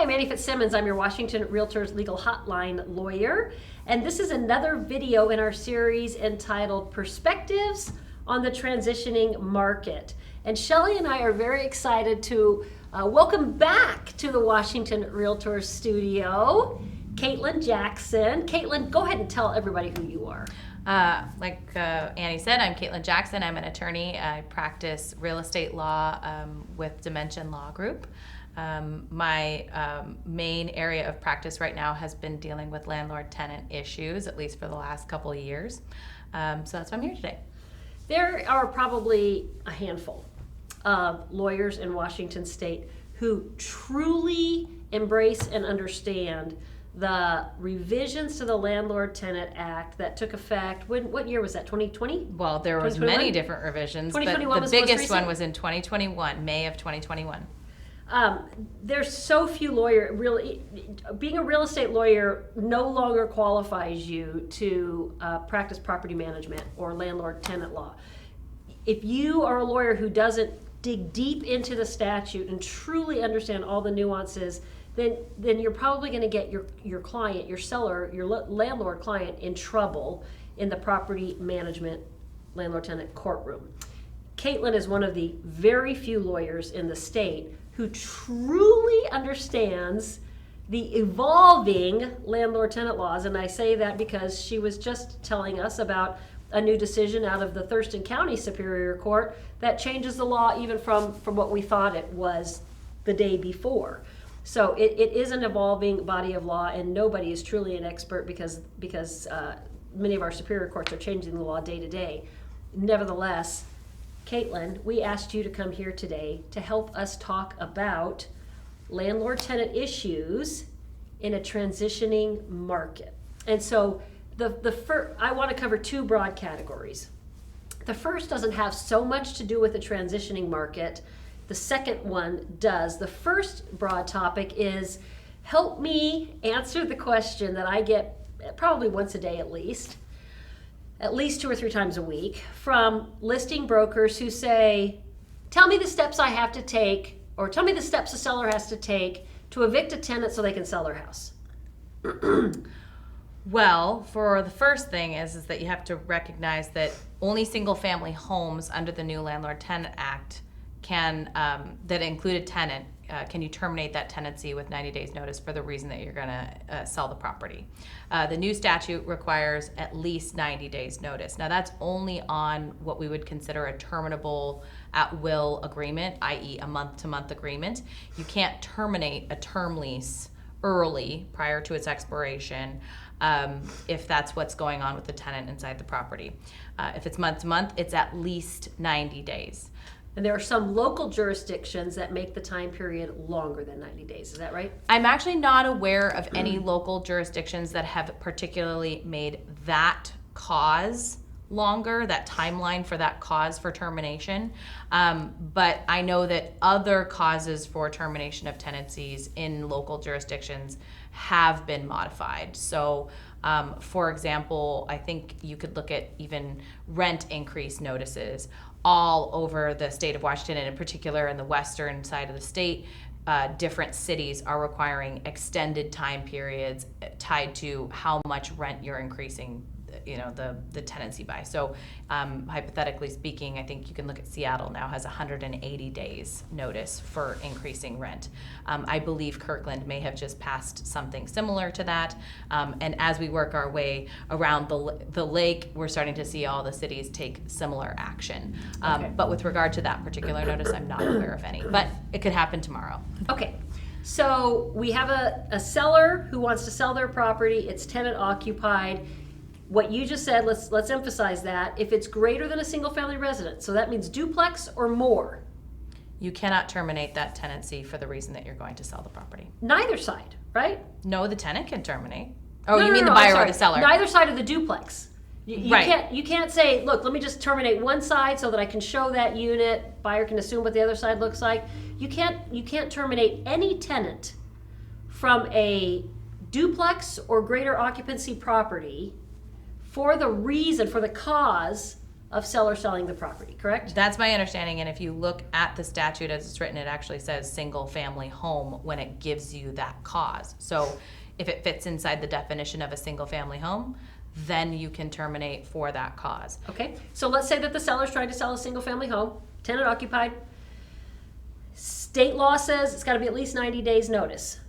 I'm Annie Fitzsimmons. I'm your Washington REALTORS legal hotline lawyer. And this is another video in our series entitled Perspectives on the Transitioning Market. And Shelly and I are very excited to welcome back to the Washington REALTORS studio, Kaitlyn Jackson. Kaitlyn, go ahead and tell everybody who you are. Like Annie said, I'm Kaitlyn Jackson. I'm an attorney. I practice real estate law with Dimension Law Group. My main area of practice right now has been dealing with landlord-tenant issues, at least for the last couple of years. So that's why I'm here today. There are probably a handful of lawyers in Washington state who truly embrace and understand the revisions to the Landlord-Tenant Act that took effect, what year was that, 2020? Well, there was many different revisions, but the biggest one was in 2021, May of 2021. There's so few being a real estate lawyer no longer qualifies you to practice property management or landlord-tenant law. If you are a lawyer who doesn't dig deep into the statute and truly understand all the nuances, then you're probably going to get your client, your seller, your landlord client in trouble in the property management landlord-tenant courtroom. Kaitlyn is one of the very few lawyers in the state who truly understands the evolving landlord-tenant laws, and I say that because she was just telling us about a new decision out of the Thurston County Superior Court that changes the law even from what we thought it was the day before. So it is an evolving body of law, and nobody is truly an expert because many of our superior courts are changing the law day to day. Nevertheless, Kaitlyn, we asked you to come here today to help us talk about landlord-tenant issues in a transitioning market. And so I want to cover two broad categories. The first doesn't have so much to do with the transitioning market. The second one does. The first broad topic is help me answer the question that I get probably once a day at least 2 or 3 times a week from listing brokers who say, tell me the steps I have to take, or tell me the steps a seller has to take to evict a tenant so they can sell their house. Well, for the first thing is that you have to recognize that only single-family homes under the new Landlord-Tenant Act can, that include a tenant, can you terminate that tenancy with 90 days notice for the reason that you're going to sell the property. The new statute requires at least 90 days notice. Now that's only on what we would consider a terminable at-will agreement, i.e. a month-to-month agreement. You can't terminate a term lease early prior to its expiration if that's what's going on with the tenant inside the property. If it's month-to-month, it's at least 90 days. And there are some local jurisdictions that make the time period longer than 90 days. Is that right? I'm actually not aware of any local jurisdictions that have particularly made that cause longer, that timeline for that cause for termination. But I know that other causes for termination of tenancies in local jurisdictions have been modified. So, for example, I think you could look at even rent increase notices all over the state of Washington, and in particular in the western side of the state. Different cities are requiring extended time periods tied to how much rent you're increasing the tenancy by. So hypothetically speaking, I think you can look at Seattle now has 180 days notice for increasing rent. I believe Kirkland may have just passed something similar to that. And as we work our way around the lake, we're starting to see all the cities take similar action. Okay. But with regard to that particular notice, I'm not aware of any. But it could happen tomorrow. Okay. So we have a seller who wants to sell their property. It's tenant occupied. What you just said, let's emphasize that. If it's greater than a single family residence, so that means duplex or more. You cannot terminate that tenancy for the reason that you're going to sell the property. Neither side, right? No, the tenant can terminate. Oh, No, you mean no, the buyer or the seller? Neither side of the duplex. Right. You can't say, look, let me just terminate one side so that I can show that unit. Buyer can assume what the other side looks like. You can't terminate any tenant from a duplex or greater occupancy property for the cause of seller selling the property, correct? That's my understanding, and if you look at the statute as it's written, it actually says single-family home when it gives you that cause. So if it fits inside the definition of a single-family home, then you can terminate for that cause. Okay, so let's say that the seller's trying to sell a single-family home, tenant occupied. State law says it's got to be at least 90 days notice.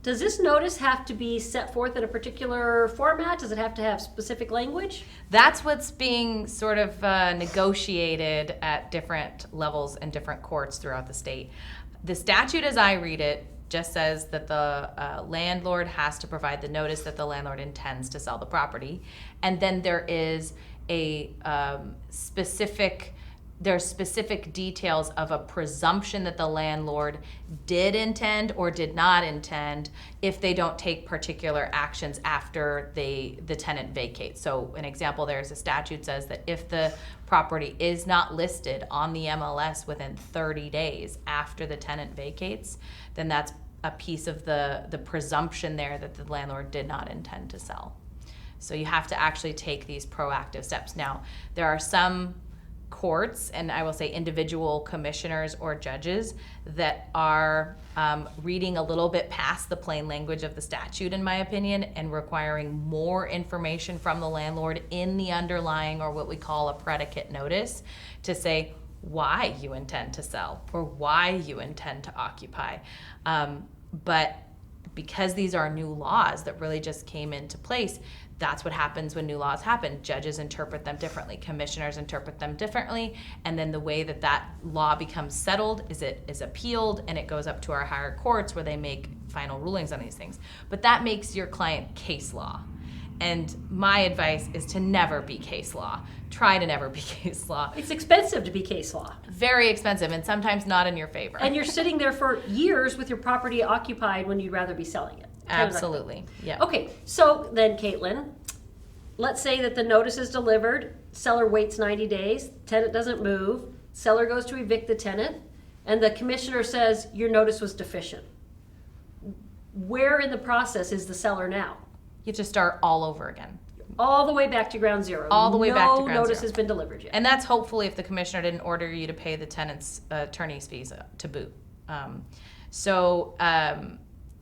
Does this notice have to be set forth in a particular format? Does it have to have specific language? That's what's being sort of negotiated at different levels and different courts throughout the state. The statute, as I read it, just says that the landlord has to provide the notice that the landlord intends to sell the property. And then there is a there's specific details of a presumption that the landlord did intend or did not intend if they don't take particular actions after the tenant vacates. So an example, there's a statute says that if the property is not listed on the MLS within 30 days after the tenant vacates, then that's a piece of the presumption there that the landlord did not intend to sell. So you have to actually take these proactive steps. Now, there are some courts, and I will say individual commissioners or judges, that are reading a little bit past the plain language of the statute, in my opinion, and requiring more information from the landlord in the underlying, or what we call a predicate notice, to say why you intend to sell or why you intend to occupy. But because these are new laws that really just came into place, that's what happens when new laws happen. Judges interpret them differently, commissioners interpret them differently, and then the way that that law becomes settled is it is appealed, and it goes up to our higher courts where they make final rulings on these things. But that makes your client case law. And my advice is to never be case law. Try to never be case law. It's expensive to be case law. Very expensive, and sometimes not in your favor. And you're sitting there for years with your property occupied when you'd rather be selling it. Absolutely, yeah. Okay, so then Kaitlyn, let's say that the notice is delivered, seller waits 90 days, tenant doesn't move, seller goes to evict the tenant, and the commissioner says your notice was deficient. Where in the process is the seller now? You have to start all over again. All the way back to ground zero. All the way back to ground No notice zero. has been delivered yet. And that's hopefully if the commissioner didn't order you to pay the tenant's attorney's fees to boot.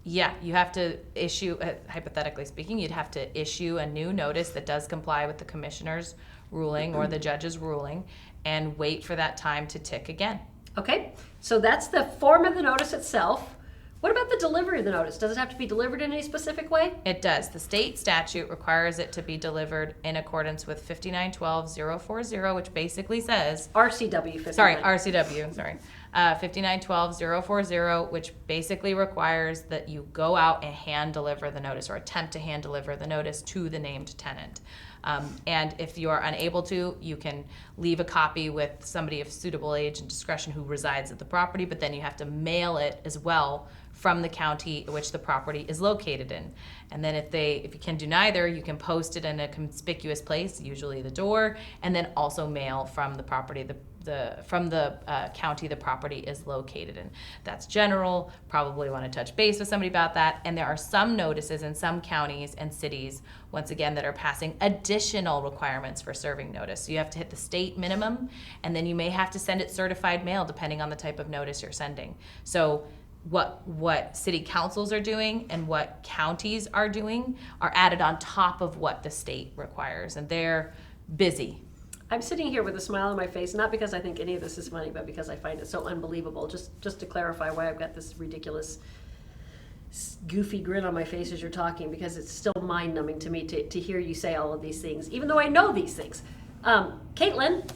Yeah, you have to issue, hypothetically speaking, you'd have to issue a new notice that does comply with the commissioner's ruling or the judge's ruling, and wait for that time to tick again. Okay, so that's the form of the notice itself. What about the delivery of the notice? Does it have to be delivered in any specific way? It does. The state statute requires it to be delivered in accordance with 5912-040, which basically says... RCW 59. Sorry, RCW, sorry. 5912-040, which basically requires that you go out and hand deliver the notice, or attempt to hand deliver the notice to the named tenant. And if you are unable to, you can leave a copy with somebody of suitable age and discretion who resides at the property, but then you have to mail it as well from the county in which the property is located in. And then if you can do neither, you can post it in a conspicuous place, usually the door, and then also mail from the property, from the county the property is located in. That's general. Probably want to touch base with somebody about that. And there are some notices in some counties and cities, once again, that are passing additional requirements for serving notice. So you have to hit the state minimum, and then you may have to send it certified mail depending on the type of notice you're sending. So what city councils are doing and what counties are doing are added on top of what the state requires, and they're busy. I'm sitting here with a smile on my face, not because I think any of this is funny, but because I find it so unbelievable. Just to clarify why I've got this ridiculous, goofy grin on my face as you're talking, because it's still mind-numbing to me to hear you say all of these things, even though I know these things. Kaitlyn,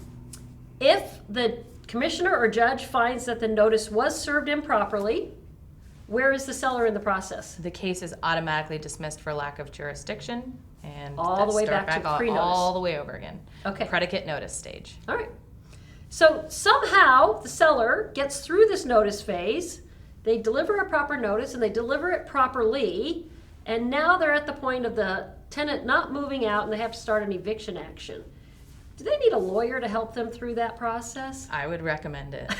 if the commissioner or judge finds that the notice was served improperly, where is the seller in the process? The case is automatically dismissed for lack of jurisdiction, and all the way back to pre-notice. All the way over again. Okay. Predicate notice stage. All right. So somehow the seller gets through this notice phase, they deliver a proper notice, and they deliver it properly, and now they're at the point of the tenant not moving out and they have to start an eviction action. Do they need a lawyer to help them through that process? I would recommend it.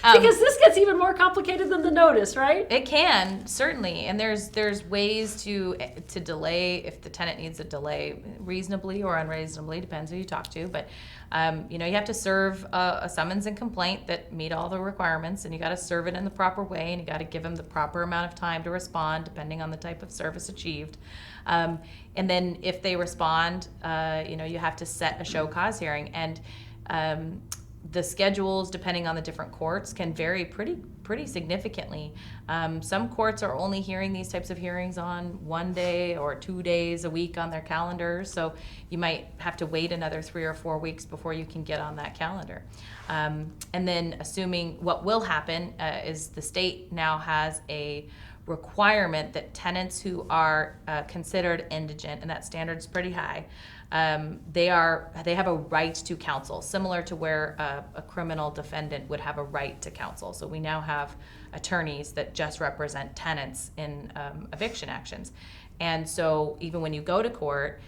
Because this gets even more complicated than the notice, right? It can, certainly, and there's ways to delay if the tenant needs a delay, reasonably or unreasonably, depends who you talk to. But you have to serve a summons and complaint that meet all the requirements, and you got to serve it in the proper way, and you got to give them the proper amount of time to respond, depending on the type of service achieved. And then if they respond, you have to set a show cause hearing, and the schedules, depending on the different courts, can vary pretty significantly. Some courts are only hearing these types of hearings on 1 day or 2 days a week on their calendars, so you might have to wait another 3 or 4 weeks before you can get on that calendar. And then assuming what will happen is the state now has a requirement that tenants who are considered indigent, and that standard's pretty high, they have a right to counsel, similar to where a criminal defendant would have a right to counsel. So we now have attorneys that just represent tenants in eviction actions. And so even when you go to court,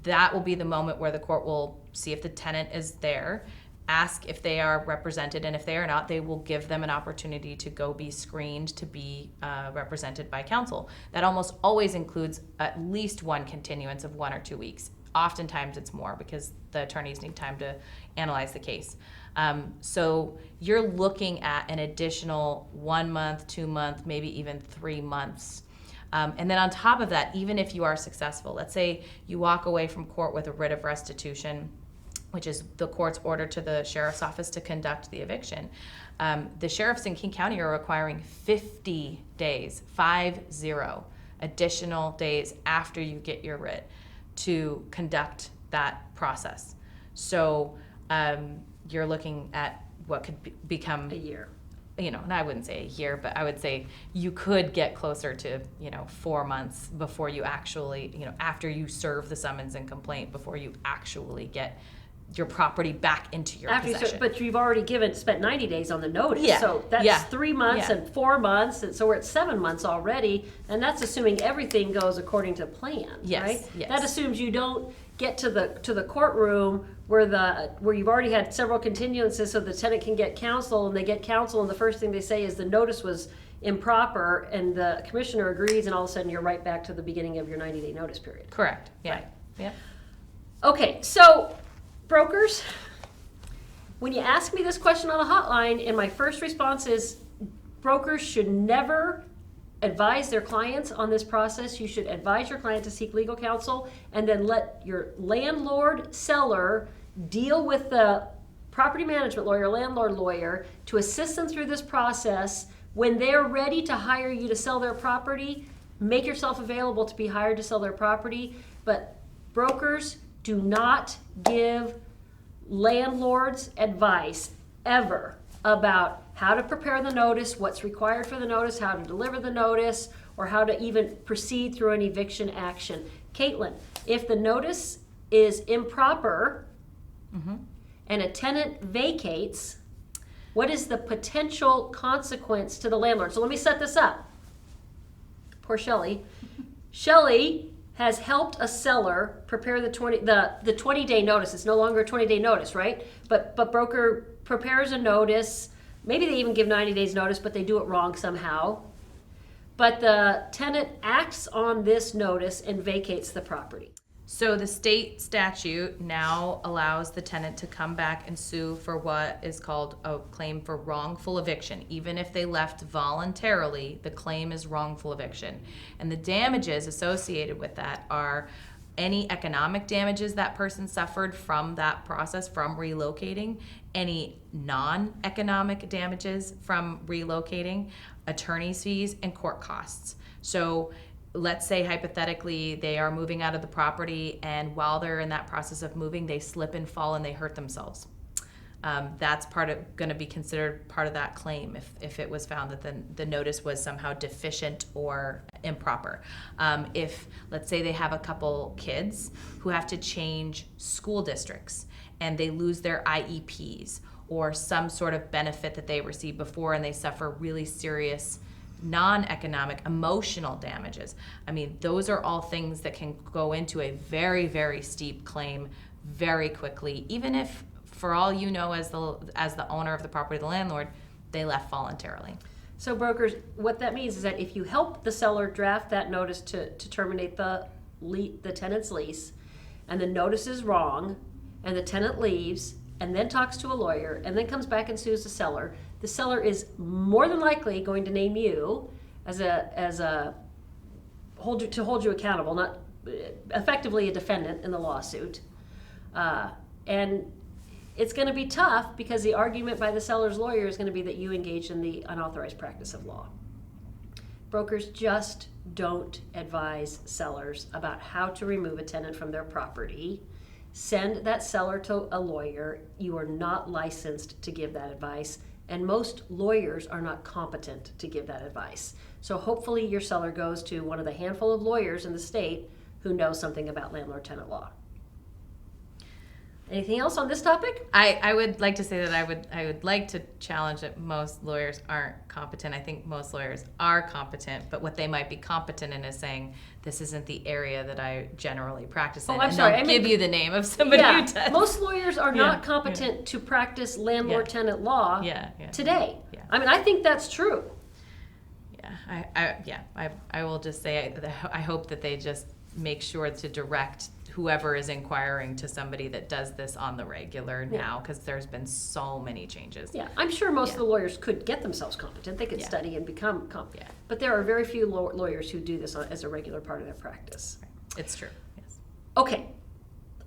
that will be the moment where the court will see if the tenant is there, ask if they are represented, and if they are not, they will give them an opportunity to go be screened to be represented by counsel. That almost always includes at least one continuance of 1 or 2 weeks. Oftentimes it's more because the attorneys need time to analyze the case. So you're looking at an additional 1 month, 2 month, maybe even 3 months. And then on top of that, even if you are successful, let's say you walk away from court with a writ of restitution, which is the court's order to the sheriff's office to conduct the eviction. The sheriffs in King County are requiring 50 days, 50 additional days after you get your writ to conduct that process. So you're looking at what could become A year. And I wouldn't say a year, but I would say you could get closer to, 4 months before you actually, after you serve the summons and complaint, before you actually get your property back into your possession. But you've already spent 90 days on the notice. Yeah. So that's 3 months Yeah. and 4 months. And so we're at 7 months already. And that's assuming everything goes according to plan, Yes, right? yes. That assumes you don't get to the courtroom where you've already had several continuances so the tenant can get counsel, and they get counsel, and the first thing they say is the notice was improper, and the commissioner agrees, and all of a sudden you're right back to the beginning of your 90-day notice period. Correct. Yeah. Right. Yeah. Okay, so brokers, when you ask me this question on the hotline, and my first response is brokers should never advise their clients on this process. You should advise your client to seek legal counsel, and then let your landlord seller deal with the property management lawyer, landlord lawyer, to assist them through this process. When they're ready to hire you to sell their property, make yourself available to be hired to sell their property. But brokers, do not give landlords advice ever about how to prepare the notice, what's required for the notice, how to deliver the notice, or how to even proceed through an eviction action. Kaitlyn, if the notice is improper and a tenant vacates, what is the potential consequence to the landlord? So let me set this up. Poor Shelly. Shelly has helped a seller prepare the 20-day notice. It's no longer a 20-day notice, right? But broker prepares a notice. Maybe they even give 90 days notice, but they do it wrong somehow. But the tenant acts on this notice and vacates the property. So the state statute now allows the tenant to come back and sue for what is called a claim for wrongful eviction. Even if they left voluntarily, the claim is wrongful eviction. And the damages associated with that are any economic damages that person suffered from that process, from relocating, any non-economic damages from relocating, attorney's fees, and court costs. So let's say hypothetically they are moving out of the property, and while they're in that process of moving, they slip and fall and they hurt themselves. That's going to be considered part of that claim if it was found that the notice was somehow deficient or improper. If, let's say, they have a couple kids who have to change school districts and they lose their IEPs or some sort of benefit that they received before, and they suffer really serious non-economic emotional damages. I mean, those are all things that can go into a very, very steep claim very quickly, even if, for all you know, as the owner of the property, the landlord, they left voluntarily. So brokers, what that means is that if you help the seller draft that notice to terminate the tenant's lease, and the notice is wrong, and the tenant leaves, and then talks to a lawyer, and then comes back and sues the seller is more than likely going to name you as a hold you accountable, not effectively a defendant in the lawsuit, and it's going to be tough because the argument by the seller's lawyer is going to be that you engaged in the unauthorized practice of law. Brokers, just don't advise sellers about how to remove a tenant from their property. Send that seller to a lawyer. You are not licensed to give that advice, and most lawyers are not competent to give that advice. So hopefully your seller goes to one of the handful of lawyers in the state who know something about landlord-tenant law. Anything else on this topic? I would like to say that I would like to challenge that most lawyers aren't competent. I think most lawyers are competent, but what they might be competent in is saying, this isn't the area that I generally practice in. I'm sorry. They'll give you the name of somebody who does. Most lawyers are not competent to practice landlord-tenant law today. Yeah. I mean, I think that's true. Yeah, I will just say I hope that they just make sure to direct whoever is inquiring to somebody that does this on the regular now, because there's been so many changes. Yeah, I'm sure most of the lawyers could get themselves competent. They could study and become competent. Yeah. But there are very few lawyers who do this as a regular part of their practice. It's true, yes. Okay,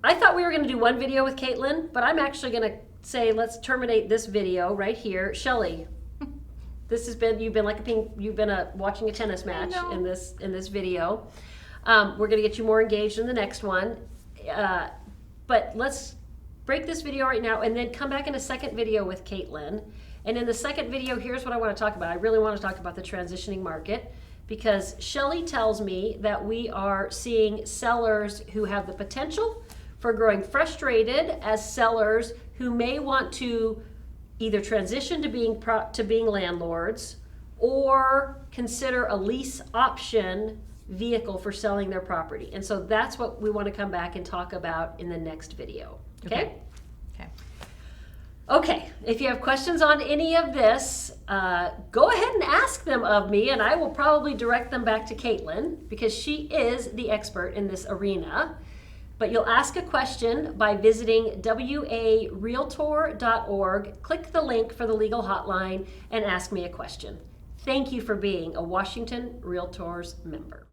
I thought we were going to do one video with Kaitlyn, but I'm actually going to say let's terminate this video right here. Shelly, this has been you've been watching a tennis match in this video. We're going to get you more engaged in the next one. But let's break this video right now and then come back in a second video with Kaitlyn. And in the second video, here's what I want to talk about. I really want to talk about the transitioning market, because Shelly tells me that we are seeing sellers who have the potential for growing frustrated as sellers who may want to either transition to being landlords or consider a lease option vehicle for selling their property. And so that's what we want to come back and talk about in the next video. Okay? Okay, if you have questions on any of this, go ahead and ask them of me, and I will probably direct them back to Kaitlyn, because she is the expert in this arena. But you'll ask a question by visiting warealtor.org, click the link for the legal hotline, and ask me a question. Thank you for being a Washington REALTORS member.